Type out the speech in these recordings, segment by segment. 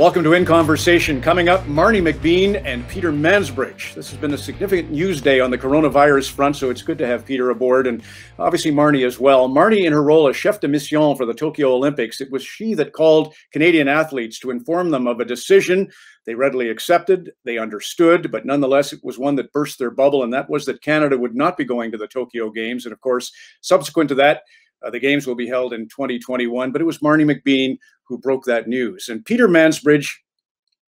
Welcome to In Conversation. Coming up, Marnie McBean and Peter Mansbridge. This has been a significant news day on the coronavirus front, so it's good to have Peter aboard, and obviously Marnie as well. Marnie, in her role as chef de mission for the Tokyo Olympics, it was she that called Canadian athletes to inform them of a decision they readily accepted, they understood, but nonetheless, it was one that burst their bubble, and that was that Canada would not be going to the Tokyo Games. And of course, subsequent to that, the Games will be held in 2021, but it was Marnie McBean who broke that news. And Peter Mansbridge,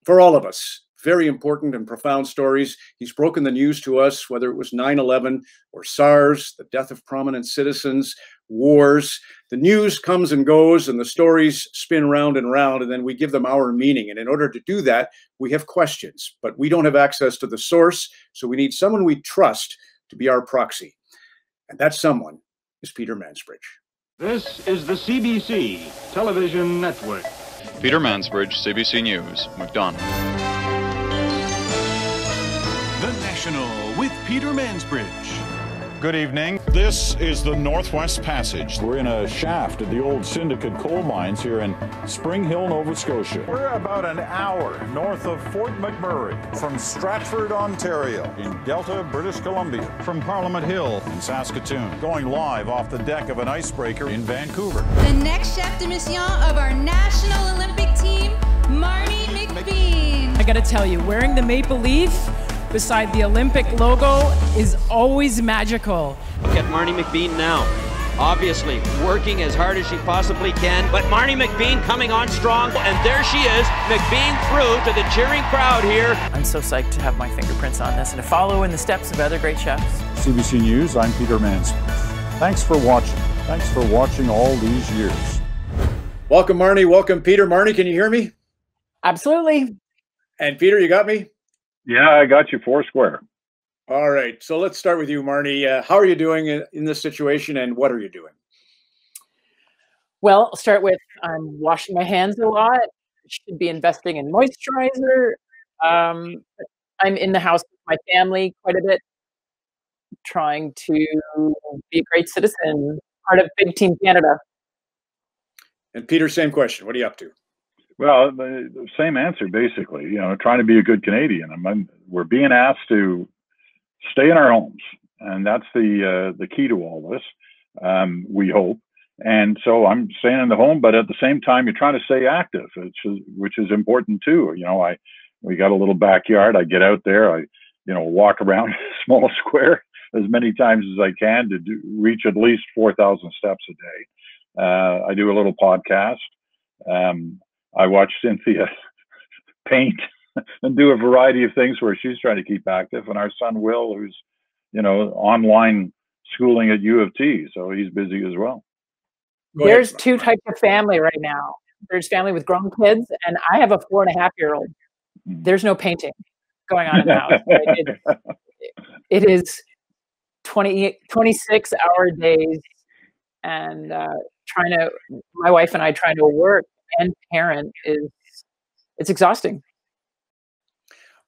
for all of us, very important and profound stories. He's broken the news to us, whether it was 9/11 or SARS, the death of prominent citizens, wars. The news comes and goes, and the stories spin round and round, and then we give them our meaning. And in order to do that, we have questions, but we don't have access to the source, so we need someone we trust to be our proxy. And that someone is Peter Mansbridge. This is the CBC Television Network. Peter Mansbridge, CBC News, McDonough. The National with Peter Mansbridge. Good evening. This is the Northwest Passage. We're in a shaft at the old Syndicate coal mines here in Spring Hill, Nova Scotia. We're about an hour north of Fort McMurray, from Stratford, Ontario, in Delta, British Columbia, from Parliament Hill in Saskatoon, going live off the deck of an icebreaker in Vancouver. The next chef de mission of our national Olympic team, Marnie McBean. I gotta tell you, wearing the maple leaf beside the Olympic logo is always magical. Look at Marnie McBean now. Obviously working as hard as she possibly can, but Marnie McBean coming on strong, and there she is, McBean through to the cheering crowd here. I'm so psyched to have my fingerprints on this and to follow in the steps of other great chefs. CBC News, I'm Peter Mansbridge. Thanks for watching. Thanks for watching all these years. Welcome, Marnie. Welcome, Peter. Marnie, can you hear me? Absolutely. And Peter, you got me? Yeah, I got you four square. All right. So let's start with you, Marnie. How are you doing in this situation, and what are you doing? Well, I'll start with I'm washing my hands a lot. Should be investing in moisturizer. I'm in the house with my family quite a bit, trying to be a great citizen, part of Big Team Canada. And Peter, same question. What are you up to? Well, the same answer, basically. You know, trying to be a good Canadian. We're being asked to stay in our homes, and that's the key to all this. We hope, and so I'm staying in the home. But at the same time, you're trying to stay active, which is important too. You know, we got a little backyard. I get out there. I walk around a small square as many times as I can to reach at least 4,000 steps a day. I do a little podcast. I watch Cynthia paint and do a variety of things where she's trying to keep active. And our son, Will, who's, online schooling at U of T. So he's busy as well. There's two types of family right now. There's family with grown kids, and I have a 4.5-year-old. There's no painting going on in the house. It is 26-hour days, and my wife and I trying to work and parent it's exhausting.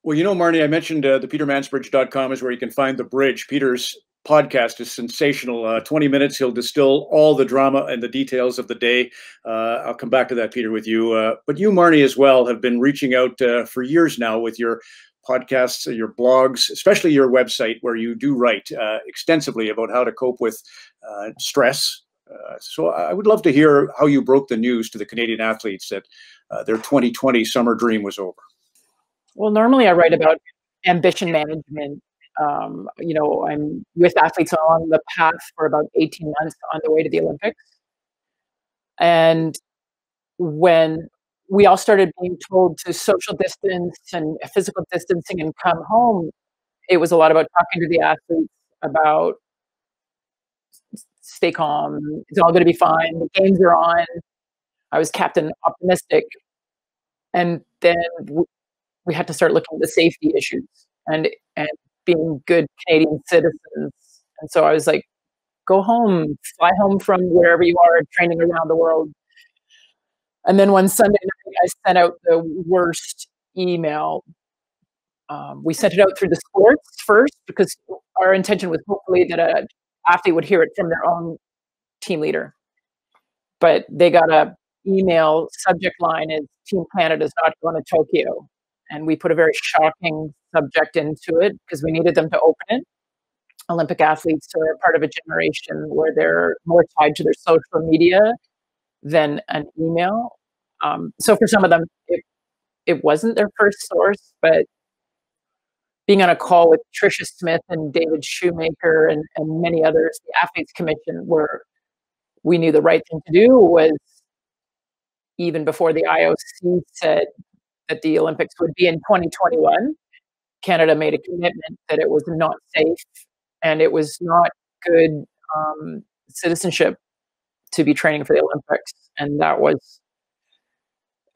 Well, Marnie, I mentioned the petermansbridge.com is where you can find The Bridge. Peter's podcast is sensational. 20 minutes, he'll distill all the drama and the details of the day. I'll come back to that, Peter, with you. But you, Marnie, as well, have been reaching out for years now with your podcasts, your blogs, especially your website, where you do write extensively about how to cope with stress. So I would love to hear how you broke the news to the Canadian athletes that their 2020 summer dream was over. Well, normally I write about ambition management. I'm with athletes on the path for about 18 months on the way to the Olympics. And when we all started being told to social distance and physical distancing and come home, it was a lot about talking to the athletes about stay calm. It's all going to be fine. The games are on. I was captain optimistic. And then we had to start looking at the safety issues and being good Canadian citizens. And so I was like, go home, fly home from wherever you are training around the world. And then one Sunday night, I sent out the worst email. We sent it out through the sports first because our intention was hopefully that an athlete would hear it from their own team leader. But they got a email subject line is Team Canada's not going to Tokyo. And we put a very shocking subject into it because we needed them to open it. Olympic athletes are part of a generation where they're more tied to their social media than an email. So for some of them, it wasn't their first source, but being on a call with Tricia Smith and David Shoemaker and many others, the Athletes Commission, where we knew the right thing to do was, even before the IOC said that the Olympics would be in 2021, Canada made a commitment that it was not safe and it was not good citizenship to be training for the Olympics. And that was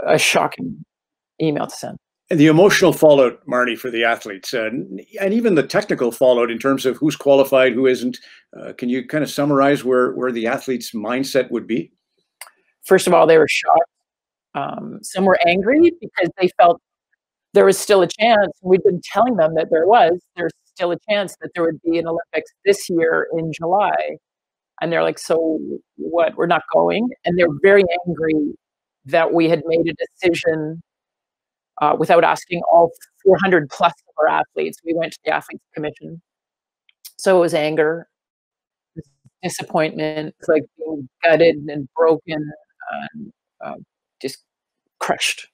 a shocking email to send. And the emotional fallout, Marnie, for the athletes, and even the technical fallout in terms of who's qualified, who isn't. Can you kind of summarize where the athletes' mindset would be? First of all, they were shocked. Some were angry because they felt there was still a chance. We'd been telling them that there's still a chance that there would be an Olympics this year in July. And they're like, so what? We're not going. And they're very angry that we had made a decision without asking all 400 plus of our athletes. We went to the Athletes Commission. So it was anger, disappointment, it's like being gutted and broken, and just crushed.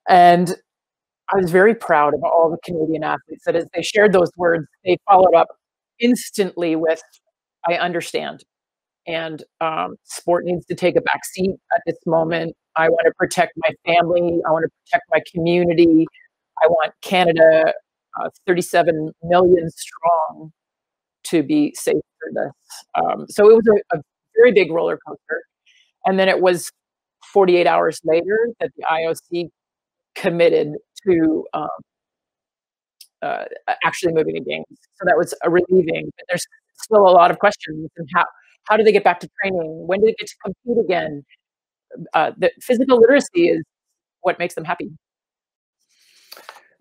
And I was very proud of all the Canadian athletes that as they shared those words, they followed up instantly with, I understand. And sport needs to take a backseat at this moment. I want to protect my family. I want to protect my community. I want Canada, 37 million strong, to be safe for this. So it was a very big roller coaster. And then it was 48 hours later that the IOC committed to actually moving the games. So that was relieving. But there's still a lot of questions. And how do they get back to training? When do they get to compete again? The physical literacy is what makes them happy.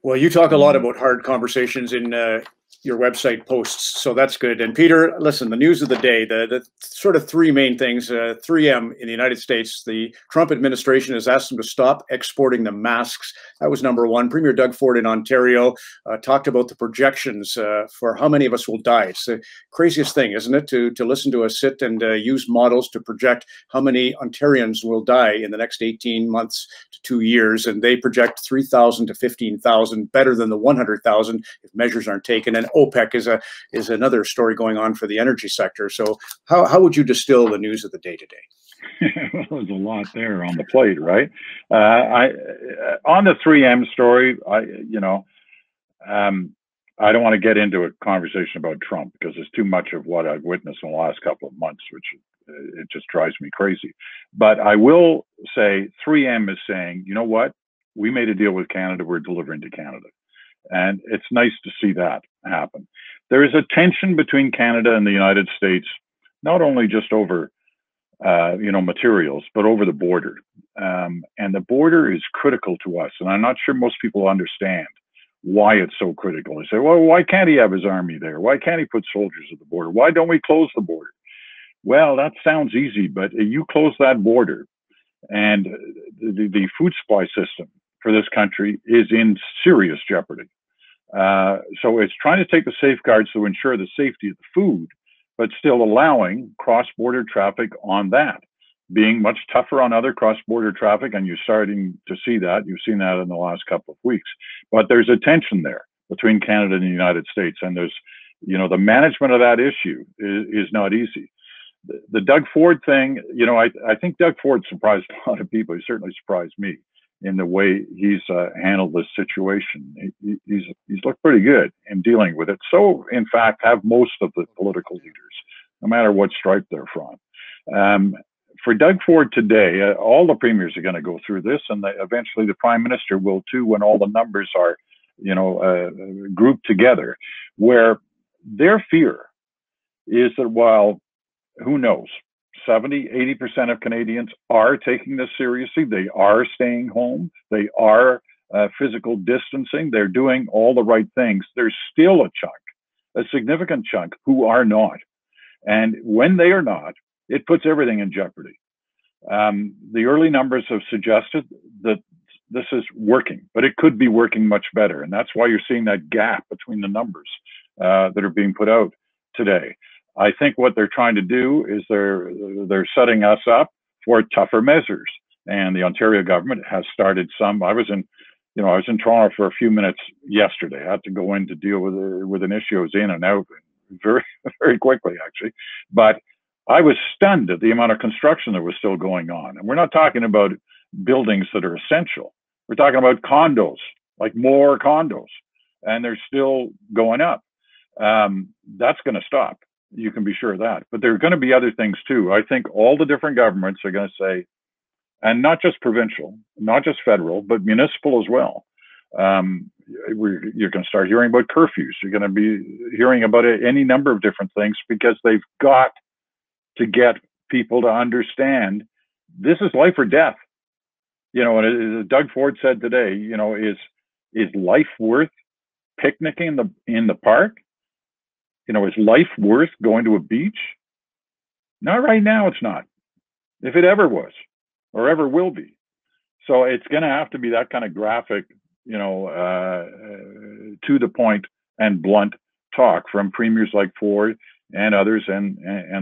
Well, you talk a lot about hard conversations in your website posts, so that's good. And Peter, listen, the news of the day, the sort of three main things, 3M in the United States, the Trump administration has asked them to stop exporting the masks. That was number one. Premier Doug Ford in Ontario talked about the projections for how many of us will die. It's the craziest thing, isn't it, to listen to us sit and use models to project how many Ontarians will die in the next 18 months to 2 years. And they project 3,000 to 15,000, better than the 100,000 if measures aren't taken. And OPEC is another story going on for the energy sector. So how would you distill the news of the day today? There's a lot there on the plate, right? On the 3M story, I don't want to get into a conversation about Trump because there's too much of what I've witnessed in the last couple of months, which it just drives me crazy. But I will say 3M is saying, you know what? We made a deal with Canada. We're delivering to Canada. And it's nice to see that happen. There is a tension between Canada and the United States, not only just over, materials, but over the border. And the border is critical to us. And I'm not sure most people understand why it's so critical. They say, well, why can't he have his army there? Why can't he put soldiers at the border? Why don't we close the border? Well, that sounds easy, but you close that border and the food supply system for this country is in serious jeopardy. So it's trying to take the safeguards to ensure the safety of the food, but still allowing cross-border traffic on that, being much tougher on other cross-border traffic. And you're starting to see that. You've seen that in the last couple of weeks. But there's a tension there between Canada and the United States. And there's, the management of that issue is not easy. The Doug Ford thing, I think Doug Ford surprised a lot of people. He certainly surprised me in the way he's handled this situation. He's looked pretty good in dealing with it. So, in fact, have most of the political leaders, no matter what stripe they're from. For Doug Ford today, all the premiers are going to go through this, and eventually the Prime Minister will too, when all the numbers are, grouped together, where their fear is that while, who knows, 70, 80% of Canadians are taking this seriously. They are staying home. They are physical distancing. They're doing all the right things. There's still a chunk, a significant chunk, who are not. And when they are not, it puts everything in jeopardy. The early numbers have suggested that this is working, but it could be working much better. And that's why you're seeing that gap between the numbers that are being put out today. I think what they're trying to do is they're setting us up for tougher measures. And the Ontario government has started some. I was in Toronto for a few minutes yesterday. I had to go in to deal with an issue. I was in and out very, very quickly, actually. But I was stunned at the amount of construction that was still going on. And we're not talking about buildings that are essential. We're talking about condos, like more condos, and they're still going up. That's going to stop. You can be sure of that. But there are going to be other things too. I think all the different governments are going to say, and not just provincial, not just federal, but municipal as well. You're going to start hearing about curfews. You're going to be hearing about any number of different things, because they've got to get people to understand this is life or death. And as Doug Ford said today, is life worth picnicking in the park? Is life worth going to a beach? Not right now, it's not. If it ever was, or ever will be. So it's going to have to be that kind of graphic, to the point and blunt talk from premiers like Ford and others, and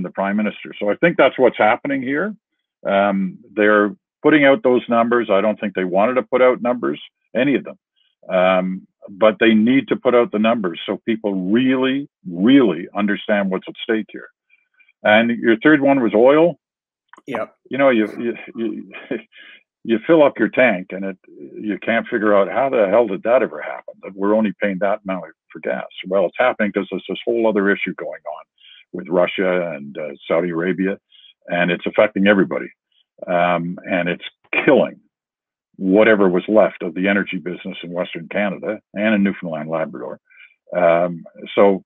the Prime Minister. So I think that's what's happening here. They're putting out those numbers. I don't think they wanted to put out numbers, any of them. But they need to put out the numbers so people really, really understand what's at stake here. And your third one was oil. Yeah. You fill up your tank, and you can't figure out how the hell did that ever happen, that we're only paying that amount for gas. Well, it's happening because there's this whole other issue going on with Russia and Saudi Arabia, and it's affecting everybody. And it's killing whatever was left of the energy business in Western Canada and in Newfoundland, Labrador. So,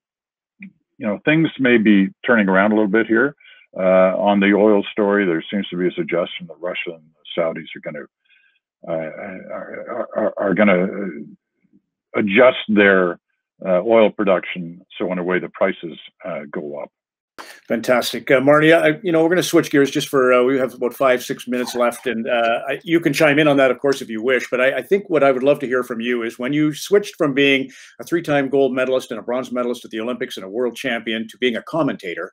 things may be turning around a little bit here. On the oil story, there seems to be a suggestion that Russia and the Saudis are going to adjust their oil production so in a way the prices go up. Fantastic. Marnie, we're going to switch gears just for, we have about 5-6 minutes left, and you can chime in on that, of course, if you wish. But I think what I would love to hear from you is when you switched from being a 3-time gold medalist and a bronze medalist at the Olympics and a world champion to being a commentator,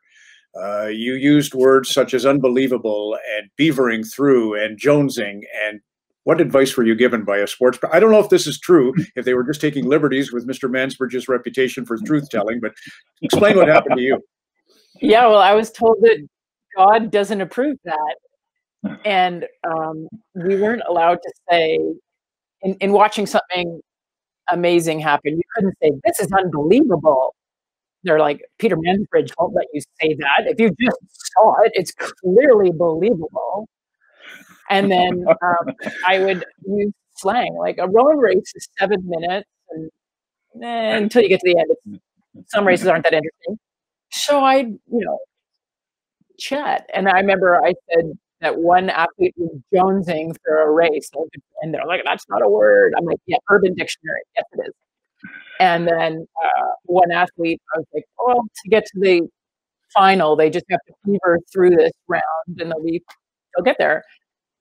you used words such as unbelievable and beavering through and jonesing. And what advice were you given by a sports? I don't know if this is true, if they were just taking liberties with Mr. Mansbridge's reputation for truth telling, but explain what happened to you. Yeah, well, I was told that God doesn't approve that. And we weren't allowed to say, in watching something amazing happen, you couldn't say, this is unbelievable. They're like, Peter Mansbridge won't let you say that. If you just saw it, it's clearly believable. And then I would use slang, like a rowing race is 7 minutes, and until you get to the end, some races aren't that interesting. So I, chat. And I remember I said that one athlete was jonesing for a race, and they're like, that's not a word. I'm like, yeah, Urban Dictionary. Yes, it is. And then one athlete, I was like, well, to get to the final, they just have to fever through this round, and they'll get there.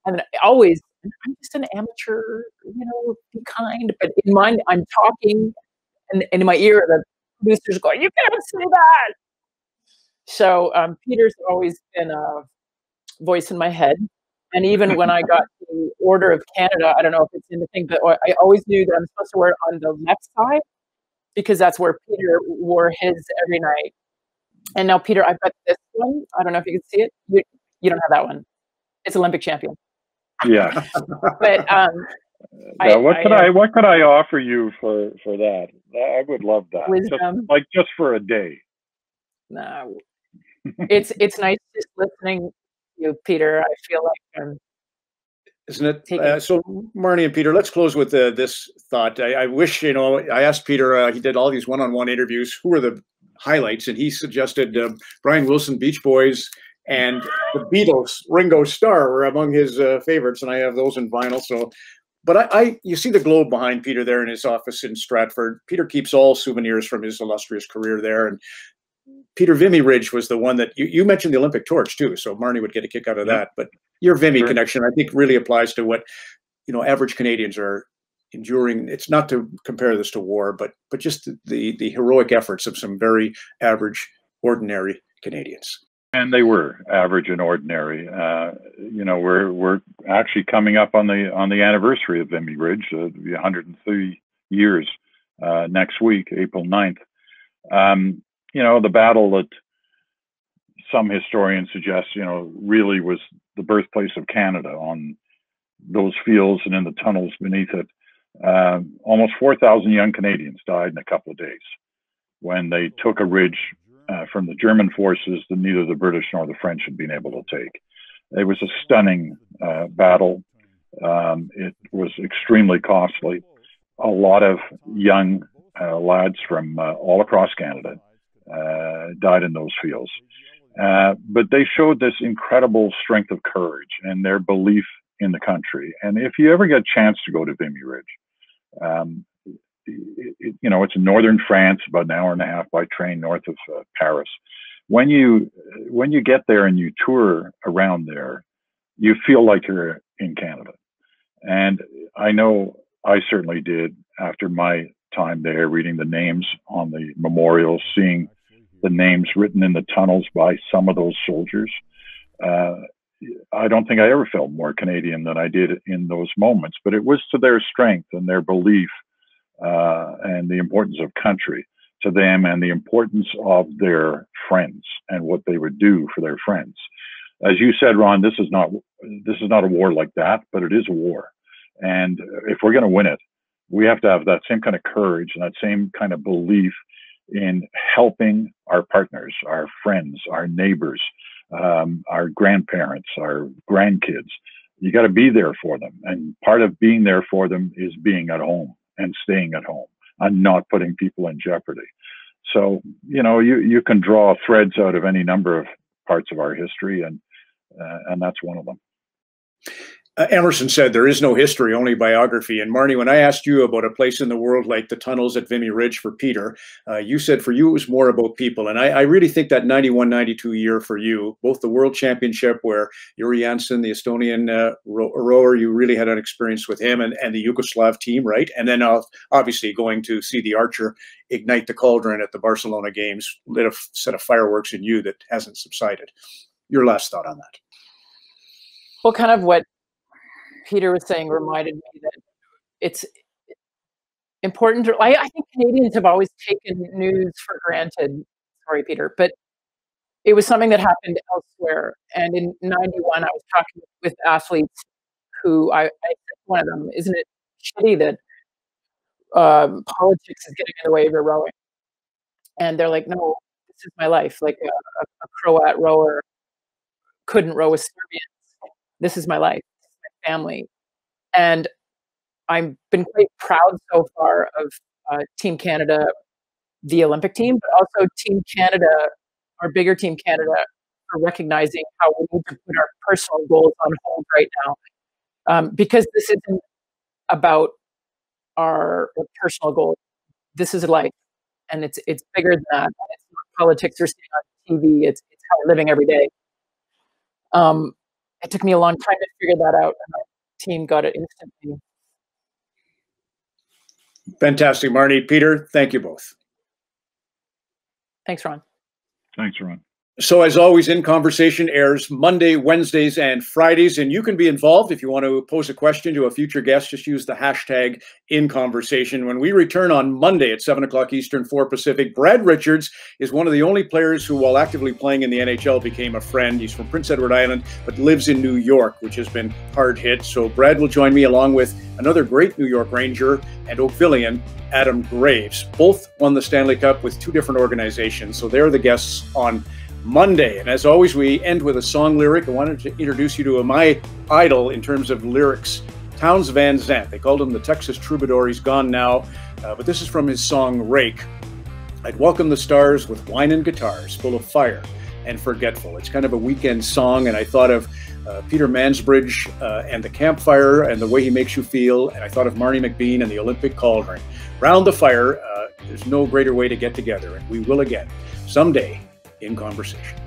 And always, I'm just an amateur, be kind. But in mind, I'm talking, and in my ear, the producer's going, you can't say that. So Peter's always been a voice in my head. And even when I got the Order of Canada, I don't know if it's in the thing, but I always knew that I'm supposed to wear it on the left side, because that's where Peter wore his every night. And now, Peter, I've got this one. I don't know if you can see it. You don't have that one. It's Olympic champion. Yeah. But what could I offer you for that? I would love that. Wisdom. Just for a day. No. It's nice just listening to you, Peter. I feel like isn't it? So Marnie and Peter, let's close with this thought. I wish, I asked Peter, he did all these one-on-one interviews, who were the highlights? And he suggested Brian Wilson, Beach Boys, and the Beatles, Ringo Starr were among his favorites, and I have those in vinyl. So, but you see the globe behind Peter there in his office in Stratford. Peter keeps all souvenirs from his illustrious career there. And Peter Vimy Ridge was the one that you mentioned the Olympic torch too, so Marnie would get a kick out of that. But your Vimy connection, I think, really applies to what average Canadians are enduring. It's not to compare this to war, but just the heroic efforts of some very average, ordinary Canadians. And they were average and ordinary. We're actually coming up on the anniversary of Vimy Ridge, the 130 years next week, April 9th. The battle that some historians suggest, really was the birthplace of Canada on those fields and in the tunnels beneath it. Almost 4,000 young Canadians died in a couple of days when they took a ridge from the German forces that neither the British nor the French had been able to take. It was a stunning battle. It was extremely costly. A lot of young lads from all across Canada died in those fields. But they showed this incredible strength of courage and their belief in the country. And if you ever get a chance to go to Vimy Ridge, it's in northern France, about an hour and a half by train north of Paris. When you get there and you tour around there, you feel like you're in Canada. And I know I certainly did after my time there, reading the names on the memorials, seeing the names written in the tunnels by some of those soldiers. I don't think I ever felt more Canadian than I did in those moments, but it was to their strength and their belief and the importance of country to them and the importance of their friends and what they would do for their friends. As you said, Ron, this is not a war like that, but it is a war. And if we're going to win it, we have to have that same kind of courage and that same kind of belief in helping our partners, our friends, our neighbors, our grandparents, our grandkids. You got to be there for them. And part of being there for them is being at home and staying at home and not putting people in jeopardy. So, you can draw threads out of any number of parts of our history, and that's one of them. Emerson said there is no history, only biography. And Marnie, when I asked you about a place in the world like the tunnels at Vimy Ridge for Peter, you said for you it was more about people. And I really think that 91-92 year for you, both the World Championship where Yuri Janssen, the Estonian rower, you really had an experience with him, and the Yugoslav team, right? And then obviously going to see the Archer ignite the cauldron at the Barcelona Games, lit a set of fireworks in you that hasn't subsided. Your last thought on that? Well, kind of what Peter was saying reminded me that it's important. I think Canadians have always taken news for granted. Sorry, Peter, but it was something that happened elsewhere. And in '91, I was talking with athletes who I one of them, isn't it shitty that politics is getting in the way of your rowing? And they're like, no, this is my life. Like a Croat rower couldn't row with Serbians. This is my life. Family. And I've been quite proud so far of Team Canada, the Olympic team, but also Team Canada, our bigger Team Canada, for recognizing how we need to put our personal goals on hold right now. Because this isn't about our personal goals. This is life. And it's bigger than that. It's not politics or staying on TV. It's how we're living every day. It took me a long time to figure that out, and my team got it instantly. Fantastic, Marnie. Peter, thank you both. Thanks, Ron. Thanks, Ron. So as always, In Conversation airs Monday, Wednesdays, and Fridays, and you can be involved if you want to pose a question to a future guest. Just use the hashtag #InConversation. When we return on Monday at 7 o'clock Eastern, 4 Pacific, Brad Richards is one of the only players who, while actively playing in the NHL, became a friend. He's from Prince Edward Island, but lives in New York, which has been hard hit. So Brad will join me along with another great New York Ranger and Oakvillian, Adam Graves. Both won the Stanley Cup with two different organizations. So they're the guests on Monday. And as always, we end with a song lyric. I wanted to introduce you to my idol in terms of lyrics, Townes Van Zandt. They called him the Texas Troubadour. He's gone now, but this is from his song Rake. I'd welcome the stars with wine and guitars, full of fire and forgetful. It's kind of a weekend song, and I thought of Peter Mansbridge and the campfire and the way he makes you feel, and I thought of Marnie McBean and the Olympic cauldron. Round the fire, There's no greater way to get together, and we will again someday in conversation.